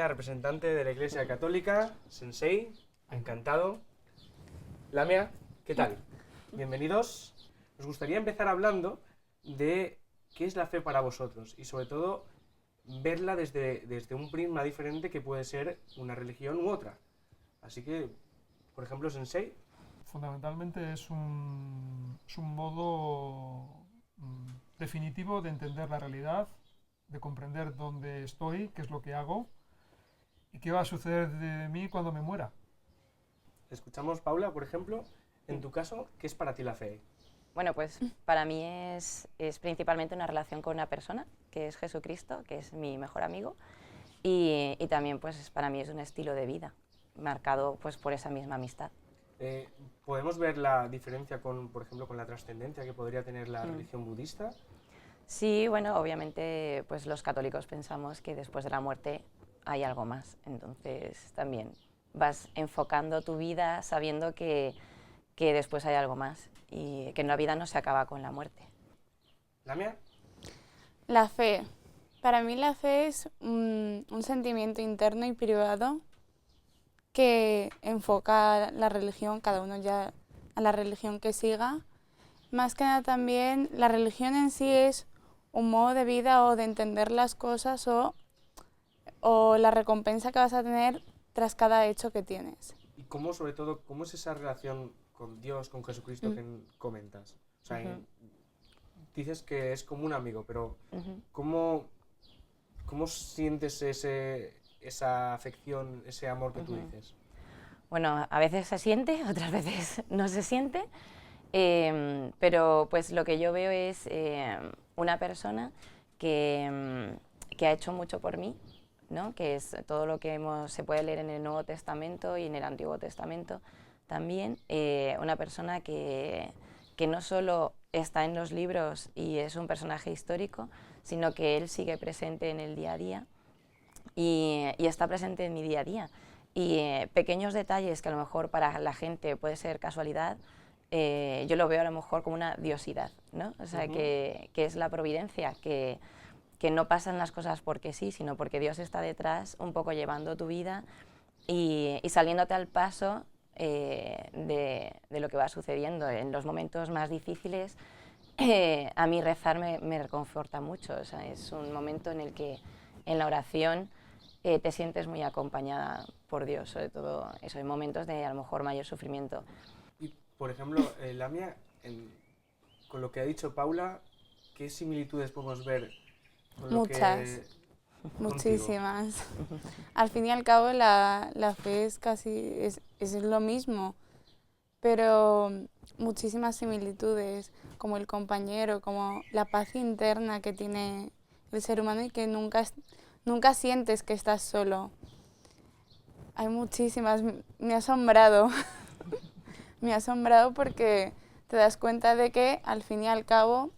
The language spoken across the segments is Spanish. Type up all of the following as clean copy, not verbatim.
Lamia, representante de la Iglesia Católica, Sensei, encantado. Lamia, ¿qué tal? Bienvenidos. Nos gustaría empezar hablando de qué es la fe para vosotros y sobre todo verla desde un prisma diferente que puede ser una religión u otra. Así que, por ejemplo, Sensei. Fundamentalmente es un modo definitivo de entender la realidad, de comprender dónde estoy, qué es lo que hago y qué va a suceder de mí cuando me muera. Escuchamos, Paula, por ejemplo, en tu caso, ¿qué es para ti la fe? Bueno, pues para mí es principalmente una relación con una persona, que es Jesucristo, que es mi mejor amigo, y también pues para mí es un estilo de vida, marcado pues por esa misma amistad. ¿Podemos ver la diferencia con, por ejemplo, con la trascendencia que podría tener la religión budista? Sí, bueno, obviamente pues los católicos pensamos que después de la muerte hay algo más, entonces también vas enfocando tu vida sabiendo que después hay algo más y que la vida no se acaba con la muerte. ¿Lamia? La fe. Para mí la fe es un sentimiento interno y privado que enfoca la religión, cada uno ya a la religión que siga. Más que nada también la religión en sí es un modo de vida o de entender las cosas o la recompensa que vas a tener tras cada hecho que tienes. Y cómo, sobre todo, cómo es esa relación con Dios, con Jesucristo que comentas? O sea, dices que es como un amigo, pero ¿cómo sientes esa afección, ese amor que tú dices? Bueno, a veces se siente, otras veces no se siente, pero pues lo que yo veo es una persona que ha hecho mucho por mí, ¿no? Que es todo lo que se puede leer en el Nuevo Testamento y en el Antiguo Testamento también, una persona que no solo está en los libros y es un personaje histórico, sino que él sigue presente en el día a día y está presente en mi día a día. Y pequeños detalles que a lo mejor para la gente puede ser casualidad, yo lo veo a lo mejor como una diosidad, ¿no? O sea, que es la providencia, que no pasan las cosas porque sí, sino porque Dios está detrás, un poco llevando tu vida y saliéndote al paso de lo que va sucediendo. En los momentos más difíciles, a mí rezar me reconforta mucho. O sea, es un momento en el que en la oración te sientes muy acompañada por Dios, sobre todo eso, en momentos de a lo mejor mayor sufrimiento. Y, por ejemplo, Lamia, con lo que ha dicho Paula, ¿qué similitudes podemos ver con lo que... Muchísimas. Al fin y al cabo la fe es casi es lo mismo, pero muchísimas similitudes, como el compañero, como la paz interna que tiene el ser humano y que nunca sientes que estás solo. Hay muchísimas, me ha asombrado, me ha asombrado porque te das cuenta de que al fin y al cabo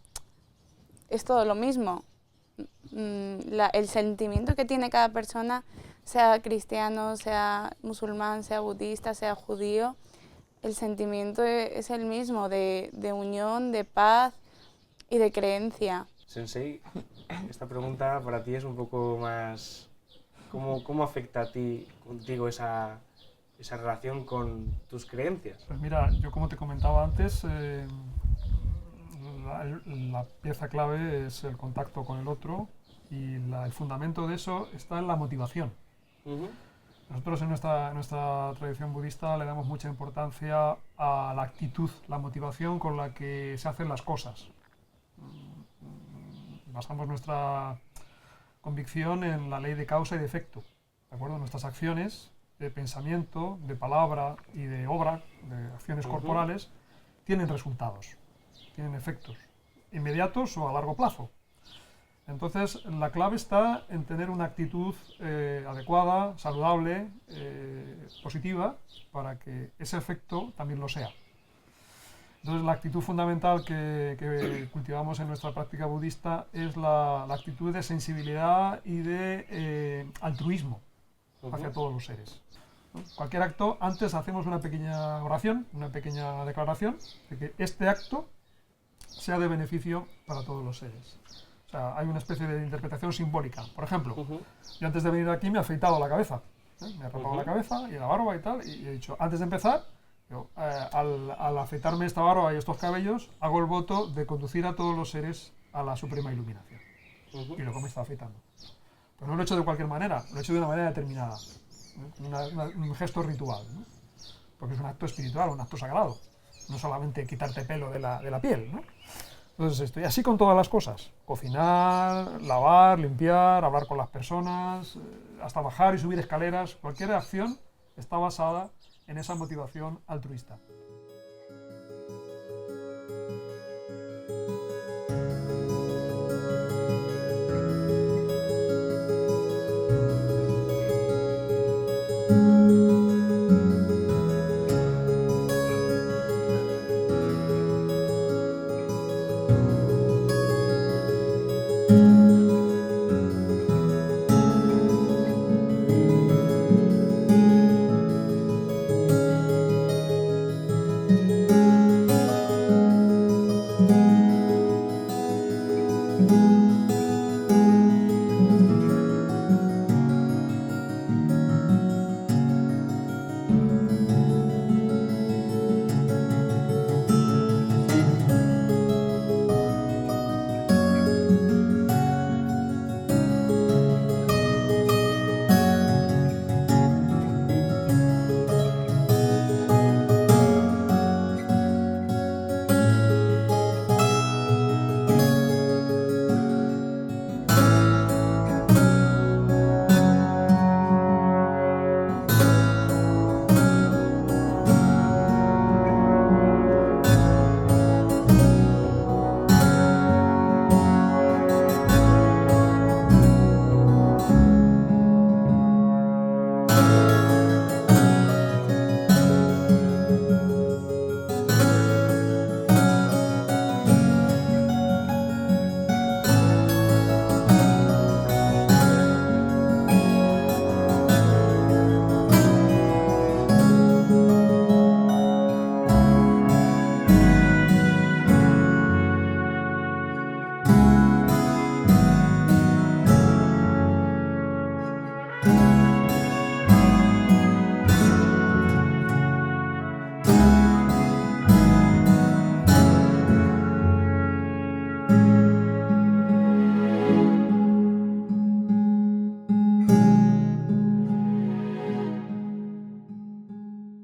es todo lo mismo. El sentimiento que tiene cada persona, sea cristiano, sea musulmán, sea budista, sea judío, el sentimiento es el mismo, de unión, de paz y de creencia. Sensei, esta pregunta para ti es un poco más... ¿Cómo afecta a ti, contigo, esa relación con tus creencias? Pues mira, yo como te comentaba antes, la pieza clave es el contacto con el otro y el fundamento de eso está en la motivación. Nosotros en nuestra tradición budista le damos mucha importancia a la actitud, la motivación con la que se hacen las cosas. Basamos nuestra convicción en la ley de causa y de efecto. ¿De acuerdo? Nuestras acciones de pensamiento, de palabra y de obra, de acciones corporales, tienen resultados, tienen efectos inmediatos o a largo plazo. Entonces, la clave está en tener una actitud adecuada, saludable, positiva, para que ese efecto también lo sea. Entonces, la actitud fundamental que cultivamos en nuestra práctica budista es la actitud de sensibilidad y de altruismo hacia todos los seres. Cualquier acto, antes hacemos una pequeña oración, una pequeña declaración de que este acto sea de beneficio para todos los seres. O sea, hay una especie de interpretación simbólica. Por ejemplo, Ujú. yo antes de venir aquí me he afeitado la cabeza, me he rapado la cabeza y la barba y tal, y he dicho, antes de empezar, yo, al afeitarme esta barba y estos cabellos, hago el voto de conducir a todos los seres a la suprema iluminación. Ujú. Y luego me está afeitando. Pero no lo he hecho de cualquier manera, lo he hecho de una manera determinada, un gesto ritual, ¿no? Porque es un acto espiritual, un acto sagrado, no solamente quitarte pelo de la piel, ¿no? Entonces estoy así con todas las cosas, cocinar, lavar, limpiar, hablar con las personas, hasta bajar y subir escaleras, cualquier acción está basada en esa motivación altruista.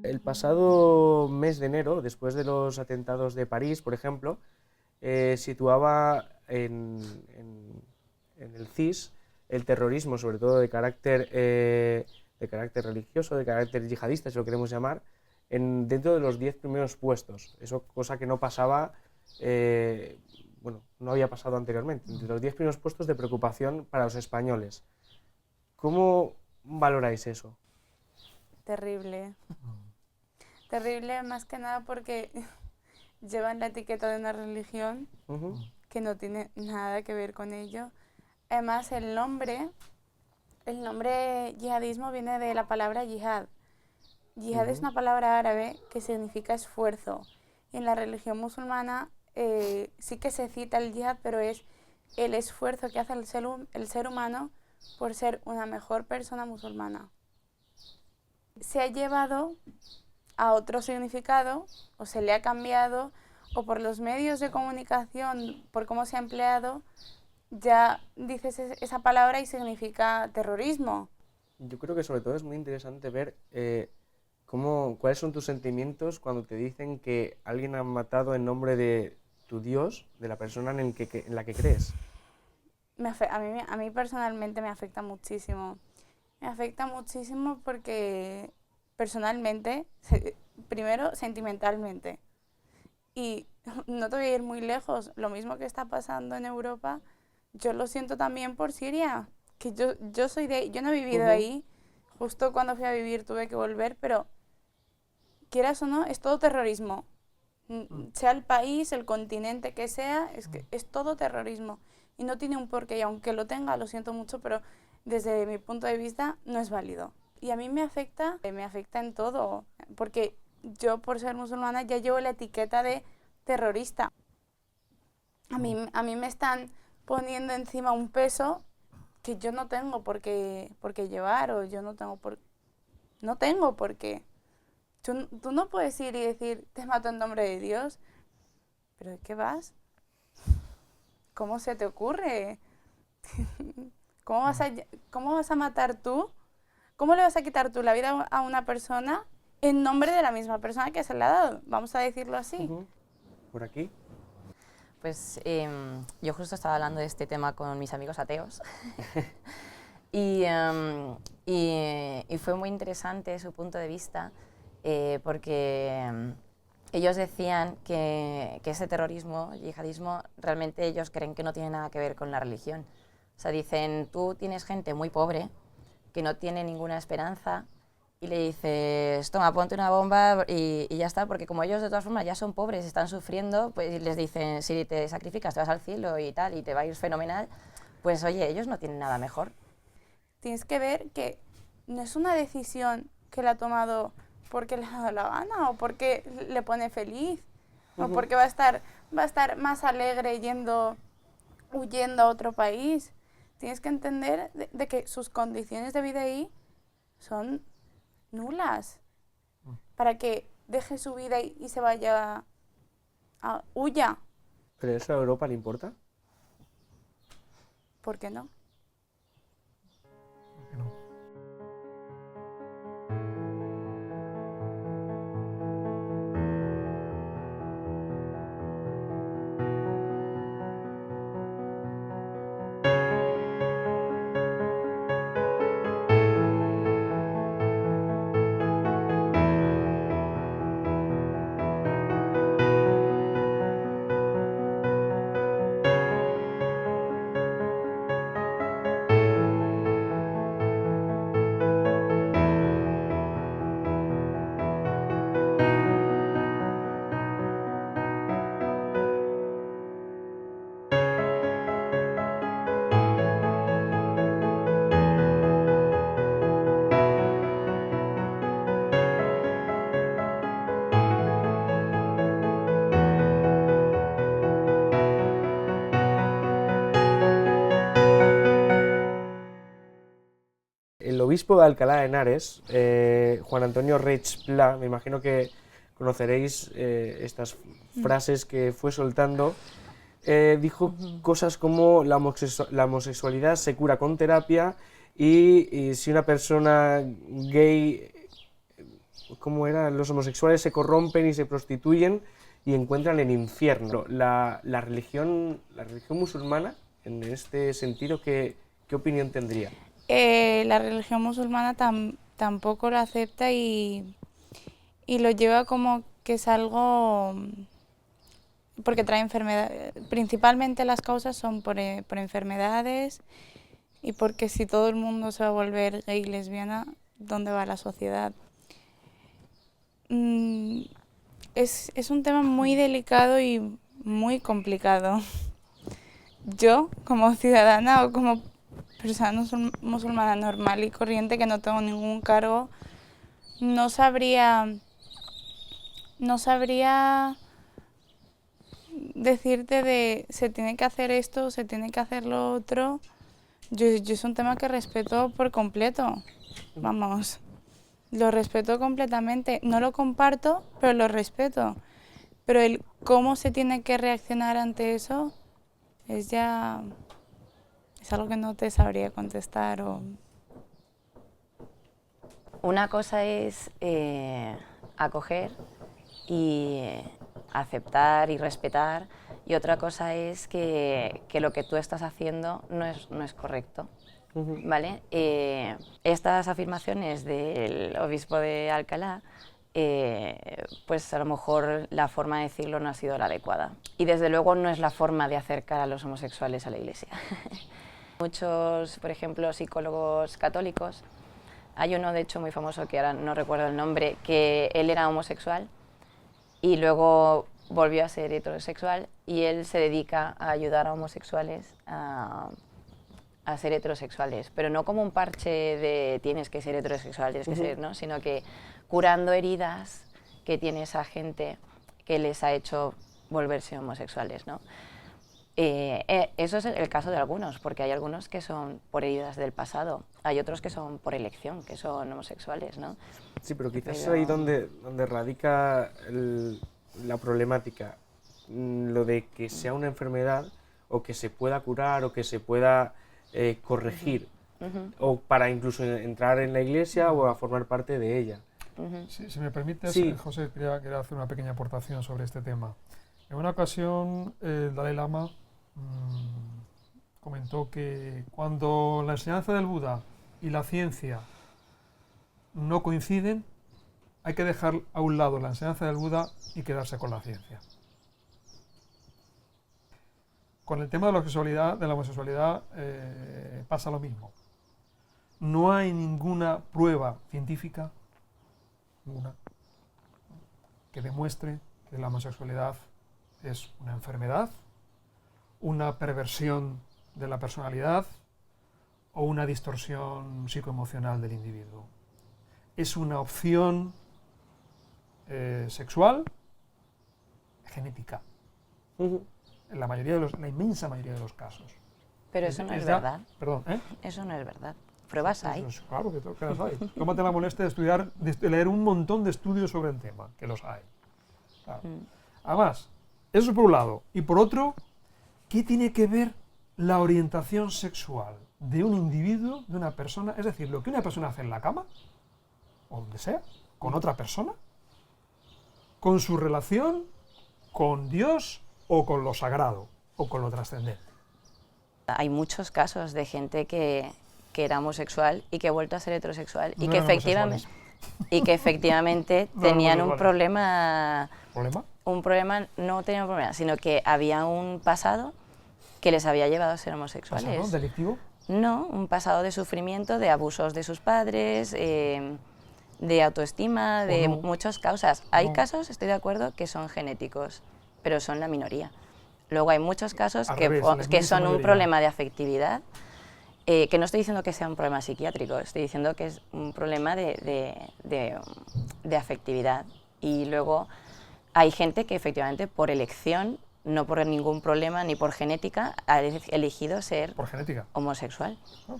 El pasado mes de enero, después de los atentados de París, por ejemplo, situaba en el CIS el terrorismo, sobre todo de carácter religioso, de carácter yihadista, si lo queremos llamar, dentro de los 10 primeros puestos. Eso, cosa que no pasaba, bueno, no había pasado anteriormente, entre los 10 primeros puestos de preocupación para los españoles. ¿Cómo valoráis eso? Terrible. Terrible más que nada porque llevan la etiqueta de una religión Ujú. que no tiene nada que ver con ello. Además, el nombre yihadismo viene de la palabra yihad. Yihad es una palabra árabe que significa esfuerzo. Y en la religión musulmana sí que se cita el yihad, pero es el esfuerzo que hace el ser humano por ser una mejor persona musulmana. Se ha llevado a otro significado, o se le ha cambiado, o por los medios de comunicación, por cómo se ha empleado, ya dices esa palabra y significa terrorismo. Yo creo que sobre todo es muy interesante ver cuáles son tus sentimientos cuando te dicen que alguien ha matado en nombre de tu Dios, de la persona en la que crees. A mí personalmente me afecta muchísimo. Me afecta muchísimo porque personalmente, primero sentimentalmente, y no te voy a ir muy lejos, lo mismo que está pasando en Europa, yo lo siento también por Siria, que yo soy de ahí, yo no he vivido ahí, justo cuando fui a vivir tuve que volver, pero quieras o no, es todo terrorismo. Sea el país, el continente que sea, es todo terrorismo. Y no tiene un porqué, y aunque lo tenga, lo siento mucho, pero desde mi punto de vista no es válido. Y a mí me afecta en todo, porque yo por ser musulmana ya llevo la etiqueta de terrorista. A mí me están poniendo encima un peso que yo no tengo por qué llevar, o yo no tengo por qué. Tú no puedes ir y decir, te mato en nombre de Dios. ¿Pero de qué vas? ¿Cómo se te ocurre? ¿Cómo vas a matar tú? ¿Cómo le vas a quitar tú la vida a una persona en nombre de la misma persona que se le ha dado? Vamos a decirlo así. ¿Por aquí? Pues yo justo estaba hablando de este tema con mis amigos ateos y fue muy interesante su punto de vista porque ellos decían que ese terrorismo, yihadismo, realmente ellos creen que no tiene nada que ver con la religión. O sea, dicen, tú tienes gente muy pobre que no tiene ninguna esperanza y le dices, toma, ponte una bomba y ya está, porque como ellos de todas formas ya son pobres, están sufriendo, pues les dicen, si te sacrificas te vas al cielo y tal, y te va a ir fenomenal, pues oye, ellos no tienen nada mejor. Tienes que ver que no es una decisión que la ha tomado porque le ha dado la gana o porque le pone feliz o porque va a estar más alegre huyendo a otro país. Tienes que entender de que sus condiciones de vida ahí son nulas para que deje su vida y se vaya huya. ¿Pero eso a Europa le importa? ¿Por qué no? ¿Por qué no? El obispo de Alcalá de Henares, Juan Antonio Reig Pla, me imagino que conoceréis estas frases que fue soltando, dijo cosas como la homosexualidad se cura con terapia y si una persona gay, ¿cómo era? Los homosexuales se corrompen y se prostituyen y encuentran el infierno. La religión musulmana, en este sentido, ¿qué opinión tendría? La religión musulmana tampoco lo acepta y lo lleva como que es algo porque trae enfermedades. Principalmente las causas son por enfermedades y porque si todo el mundo se va a volver gay y lesbiana, ¿dónde va la sociedad? Es un tema muy delicado y muy complicado. Yo, como ciudadana o como persona musulmana normal y corriente que no tengo ningún cargo, no sabría decirte de se tiene que hacer esto, se tiene que hacer lo otro. Yo es un tema que respeto por completo, vamos, lo respeto completamente. No lo comparto, pero lo respeto. Pero el cómo se tiene que reaccionar ante eso es algo que no te sabría contestar. Una cosa es acoger y aceptar y respetar, y otra cosa es que lo que tú estás haciendo no es correcto. ¿Vale? Estas afirmaciones del obispo de Alcalá, pues a lo mejor la forma de decirlo no ha sido la adecuada. Y desde luego no es la forma de acercar a los homosexuales a la Iglesia. Muchos, por ejemplo, psicólogos católicos, hay uno de hecho muy famoso que ahora no recuerdo el nombre, que él era homosexual y luego volvió a ser heterosexual y él se dedica a ayudar a homosexuales a ser heterosexuales, pero no como un parche de tienes que ser heterosexual, tienes que ser, ¿no? Sino que curando heridas que tiene esa gente que les ha hecho volverse homosexuales, ¿no? Eso es el caso de algunos, porque hay algunos que son por heridas del pasado, hay otros que son por elección, que son homosexuales, ¿no? Sí, pero quizás es Pero- ahí donde radica la problemática. Lo de que sea una enfermedad o que se pueda curar o que se pueda corregir, Ujú, o para incluso entrar en la iglesia o a formar parte de ella. ujú. Si me permites, Sí. José, quería hacer una pequeña aportación sobre este tema. En una ocasión, el Dalai Lama comentó que cuando la enseñanza del Buda y la ciencia no coinciden, hay que dejar a un lado la enseñanza del Buda y quedarse con la ciencia. Con el tema de la homosexualidad pasa lo mismo. No hay ninguna prueba científica, ninguna, que demuestre que la homosexualidad es una enfermedad, una perversión de la personalidad o una distorsión psicoemocional del individuo. Es una opción sexual genética, Ujú. en la inmensa mayoría de los casos. Pero eso no es ya- verdad, Perdón, ¿eh? eso no es verdad. Pruebas hay. Pues claro que las hay. Tómate la molestia de estudiar, de leer un montón de estudios sobre el tema, que los hay. Claro. Mm. Además, eso por un lado. Y por otro, ¿qué tiene que ver la orientación sexual de un individuo, de una persona? Es decir, lo que una persona hace en la cama, o donde sea, con otra persona, con su relación con Dios o con lo sagrado o con lo trascendente. Hay muchos casos de gente que era homosexual y que ha vuelto a ser heterosexual y No que eran efectivamente No eran tenían un homosexuales. problema, ¿Problema? no tenían un problema, sino que había un pasado que les había llevado a ser ¿Pasado? homosexuales. ¿Delictivo? No, un pasado de sufrimiento, de abusos de sus padres, de autoestima, de no. muchas causas. Hay No. casos, estoy de acuerdo, que son genéticos, pero son la minoría. Luego hay muchos casos Al que, revés, la que inmensa son un mayoría. problema de afectividad, que no estoy diciendo que sea un problema psiquiátrico, estoy diciendo que es un problema de afectividad. Y luego hay gente que efectivamente por elección, no por ningún problema ni por genética, ha elegido ser Por genética. homosexual. Oh.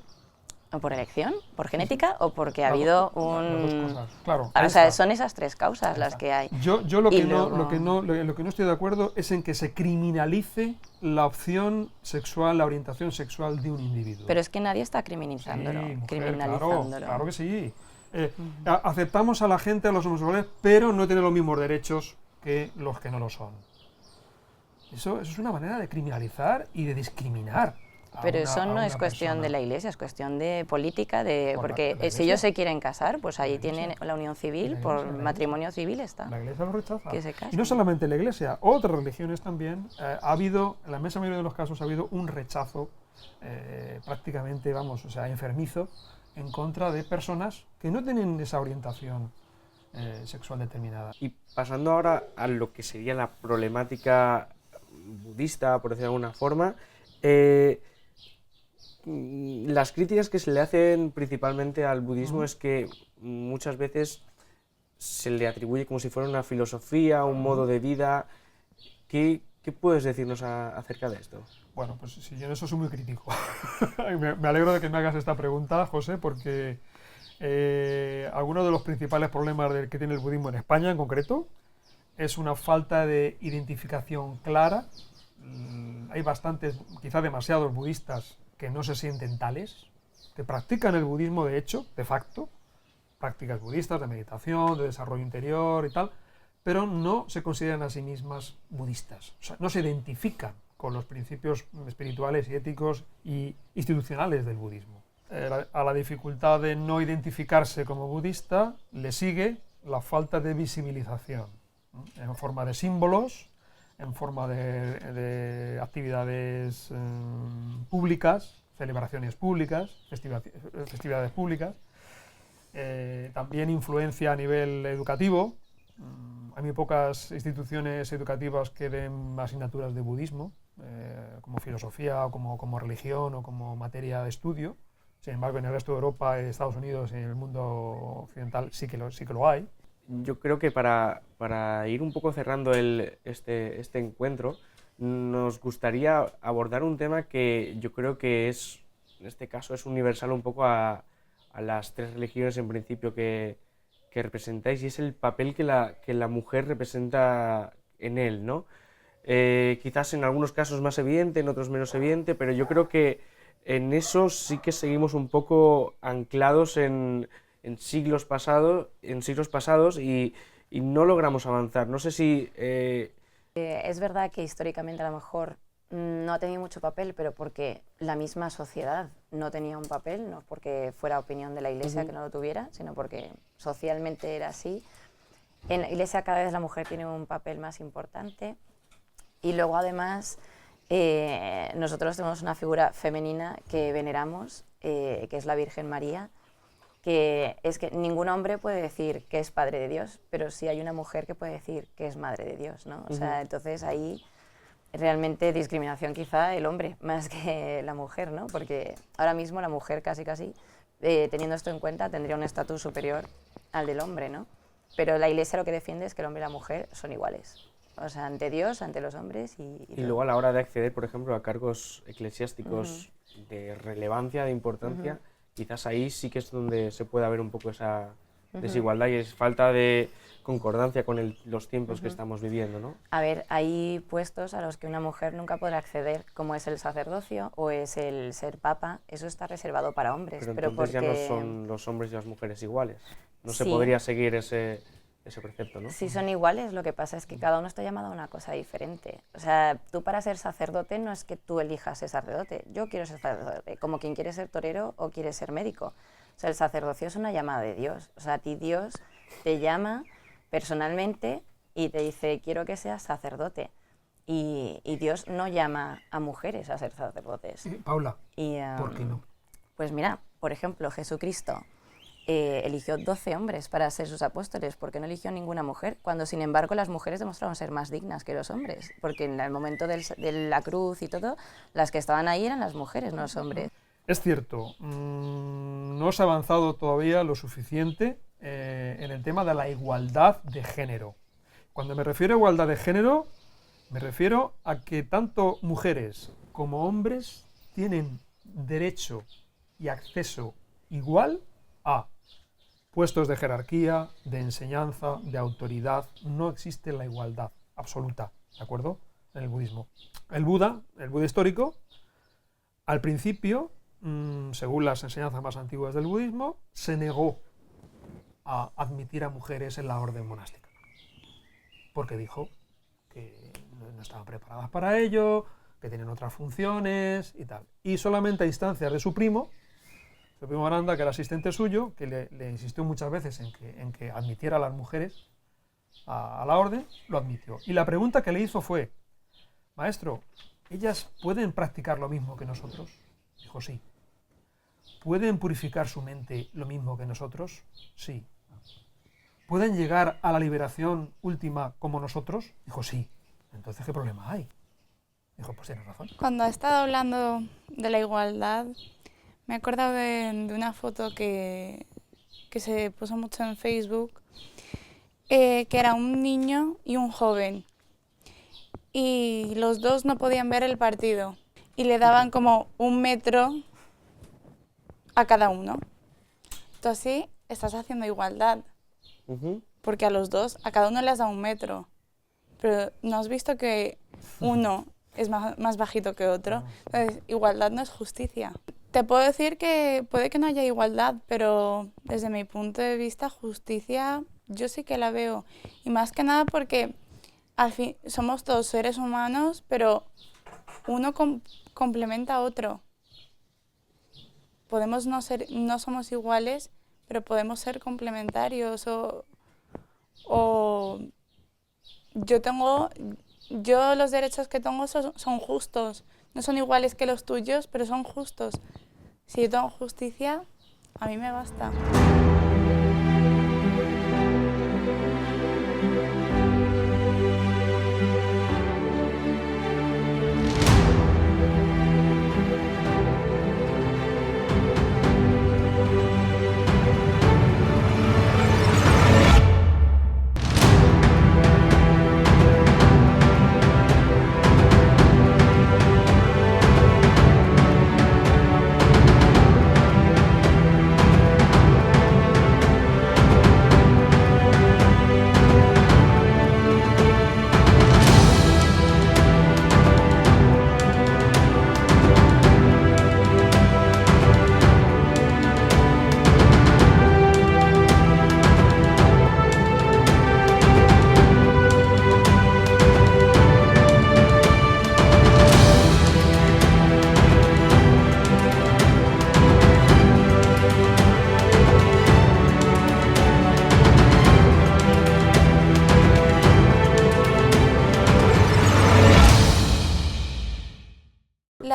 ¿O por elección? ¿Por genética? ¿O porque ha Las habido dos- las dos un...? cosas, claro. O sea, son esas tres causas Ahí las está. que hay. Yo lo Y que, no, luego- lo que no estoy de acuerdo es en que se criminalice la opción sexual, la orientación sexual de un individuo. Pero es que nadie está Sí, criminalizándolo. mujer, criminalizándolo. claro que sí. Aceptamos a la gente, a los homosexuales, pero no tienen los mismos derechos que los que no lo son. Eso es una manera de criminalizar y de discriminar. Pero a eso no una es cuestión persona. de la Iglesia, es cuestión de política, Por porque la si Iglesia. ellos se quieren casar, pues ahí Iglesia. tienen la unión civil, La por Iglesia, la matrimonio civil está. La Iglesia lo rechaza. Que se Y casen. no solamente la Iglesia, otras religiones también. Ha habido, en la inmensa mayoría de los casos, ha habido un rechazo prácticamente, vamos, o sea, enfermizo, en contra de personas que no tienen esa orientación sexual determinada. Y pasando ahora a lo que sería la problemática budista, por decirlo de alguna forma, las críticas que se le hacen principalmente al budismo es que muchas veces se le atribuye como si fuera una filosofía, un modo de vida. ¿Qué puedes decirnos acerca de esto? Bueno, pues sí, yo en eso soy muy crítico. Me alegro de que me hagas esta pregunta, José, porque algunos de los principales problemas que tiene el budismo en España en concreto es una falta de identificación clara. Hay bastantes, quizá demasiados budistas que no se sienten tales, que practican el budismo de hecho, de facto, prácticas budistas de meditación, de desarrollo interior y tal, pero no se consideran a sí mismas budistas. O sea, no se identifican con los principios espirituales y éticos y institucionales del budismo. A la dificultad de no identificarse como budista le sigue la falta de visibilización, ¿no? En forma de símbolos, en forma de actividades públicas, celebraciones públicas, festividades públicas. También influencia a nivel educativo. Hay muy pocas instituciones educativas que den asignaturas de budismo, como filosofía o como religión o como materia de estudio. Sin embargo, en el resto de Europa, Estados Unidos y en el mundo occidental sí que lo hay. Yo creo que para ir un poco cerrando este encuentro, nos gustaría abordar un tema que yo creo que es, en este caso, es universal un poco a las tres religiones en principio que representáis, y es el papel que la mujer representa en él, ¿no? Quizás en algunos casos más evidente, en otros menos evidente, pero yo creo que en eso sí que seguimos un poco anclados en siglos pasados y no logramos avanzar. No sé si... Es verdad que históricamente a lo mejor no ha tenido mucho papel, pero porque la misma sociedad no tenía un papel, no porque fuera opinión de la Iglesia que no lo tuviera, sino porque socialmente era así. En la Iglesia cada vez la mujer tiene un papel más importante, y luego además nosotros tenemos una figura femenina que veneramos, que es la Virgen María, que es que ningún hombre puede decir que es padre de Dios, pero sí hay una mujer que puede decir que es madre de Dios, ¿no? O sea, entonces ahí realmente discriminación quizá el hombre más que la mujer, ¿no? Porque ahora mismo la mujer casi teniendo esto en cuenta, tendría un estatus superior al del hombre, ¿no? Pero la Iglesia lo que defiende es que el hombre y la mujer son iguales, o sea, ante Dios, ante los hombres y luego a la hora de acceder, por ejemplo, a cargos eclesiásticos de relevancia, de importancia, quizás ahí sí que es donde se puede ver un poco esa desigualdad y es falta de concordancia con los tiempos que estamos viviendo, ¿no? A ver, hay puestos a los que una mujer nunca podrá acceder, como es el sacerdocio o es el ser papa. Eso está reservado para hombres. Pero entonces ya no son los hombres y las mujeres iguales. No se podría seguir ese precepto, ¿no? Sí son iguales, lo que pasa es que cada uno está llamado a una cosa diferente. O sea, tú para ser sacerdote no es que tú elijas ser sacerdote. Yo quiero ser sacerdote, como quien quiere ser torero o quiere ser médico. O sea, el sacerdocio es una llamada de Dios. O sea, a ti Dios te llama personalmente y te dice, quiero que seas sacerdote. Y Dios no llama a mujeres a ser sacerdotes. Paula, ¿por qué no? Pues mira, por ejemplo, Jesucristo eligió 12 hombres para ser sus apóstoles, porque no eligió ninguna mujer, cuando sin embargo las mujeres demostraron ser más dignas que los hombres, porque en el momento de la cruz y todo, las que estaban ahí eran las mujeres, no los hombres. Es cierto, no se ha avanzado todavía lo suficiente en el tema de la igualdad de género. Cuando me refiero a igualdad de género, me refiero a que tanto mujeres como hombres tienen derecho y acceso igual a puestos de jerarquía, de enseñanza, de autoridad. No existe la igualdad absoluta, ¿de acuerdo? En el budismo. El Buda histórico, al principio, según las enseñanzas más antiguas del budismo, se negó a admitir a mujeres en la orden monástica, porque dijo que no estaban preparadas para ello, que tenían otras funciones y tal. Y solamente a instancias de su primo Aranda, que era asistente suyo, que le insistió muchas veces en que admitiera a las mujeres a la orden, lo admitió. Y la pregunta que le hizo fue, maestro, ¿ellas pueden practicar lo mismo que nosotros? Dijo, sí. ¿Pueden purificar su mente lo mismo que nosotros? Sí. ¿Pueden llegar a la liberación última como nosotros? Dijo, sí. Entonces, ¿qué problema hay? Dijo, pues tienes razón. Cuando ha estado hablando de la igualdad, me he acordado de una foto que se puso mucho en Facebook, que era un niño y un joven. Y los dos no podían ver el partido. Y le daban como 1 metro a cada uno. Tú así estás haciendo igualdad. Porque a los dos, a cada uno le has dado 1 metro. Pero ¿no has visto que uno es más bajito que otro? Entonces, igualdad no es justicia. Te puedo decir que puede que no haya igualdad, pero desde mi punto de vista, justicia yo sí que la veo. Y más que nada porque al fin somos todos seres humanos, pero uno complementa a otro. Podemos no somos iguales, pero podemos ser complementarios o yo los derechos que tengo son justos. No son iguales que los tuyos, pero son justos. Si yo tengo justicia, a mí me basta.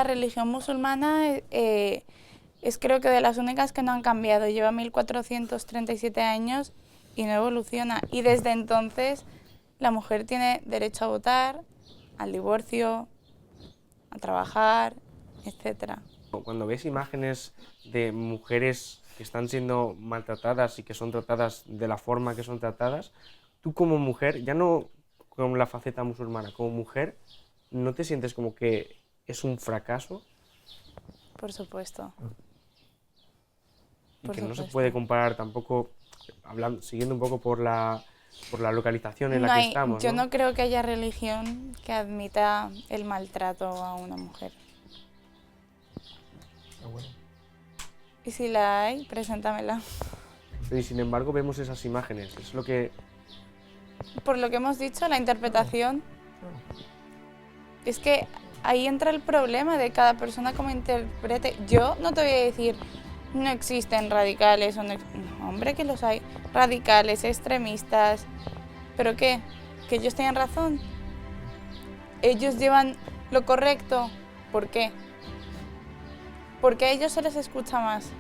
religión musulmana es creo que de las únicas que no han cambiado. Lleva 1437 años y no evoluciona. Y desde entonces la mujer tiene derecho a votar, al divorcio, a trabajar, etc. Cuando ves imágenes de mujeres que están siendo maltratadas y que son tratadas de la forma que son tratadas, tú como mujer, ya no con la faceta musulmana, como mujer, ¿no te sientes como que es un fracaso? Por supuesto. Y Por que no se supuesto. puede comparar tampoco, siguiendo un poco por la localización en la No que hay- estamos, yo ¿no? no creo que haya religión que admita el maltrato a una mujer. Pero bueno. Y si la hay, preséntamela. Y sin embargo vemos esas imágenes, es lo que... Por lo que hemos dicho, la interpretación, Claro. es que ahí entra el problema de cada persona como interprete. Yo no te voy a decir, no existen radicales, o no, no, hombre, que los hay. Radicales, extremistas. ¿Pero qué? ¿Que ellos tienen razón? ¿Ellos llevan lo correcto? ¿Por qué? Porque a ellos se les escucha más.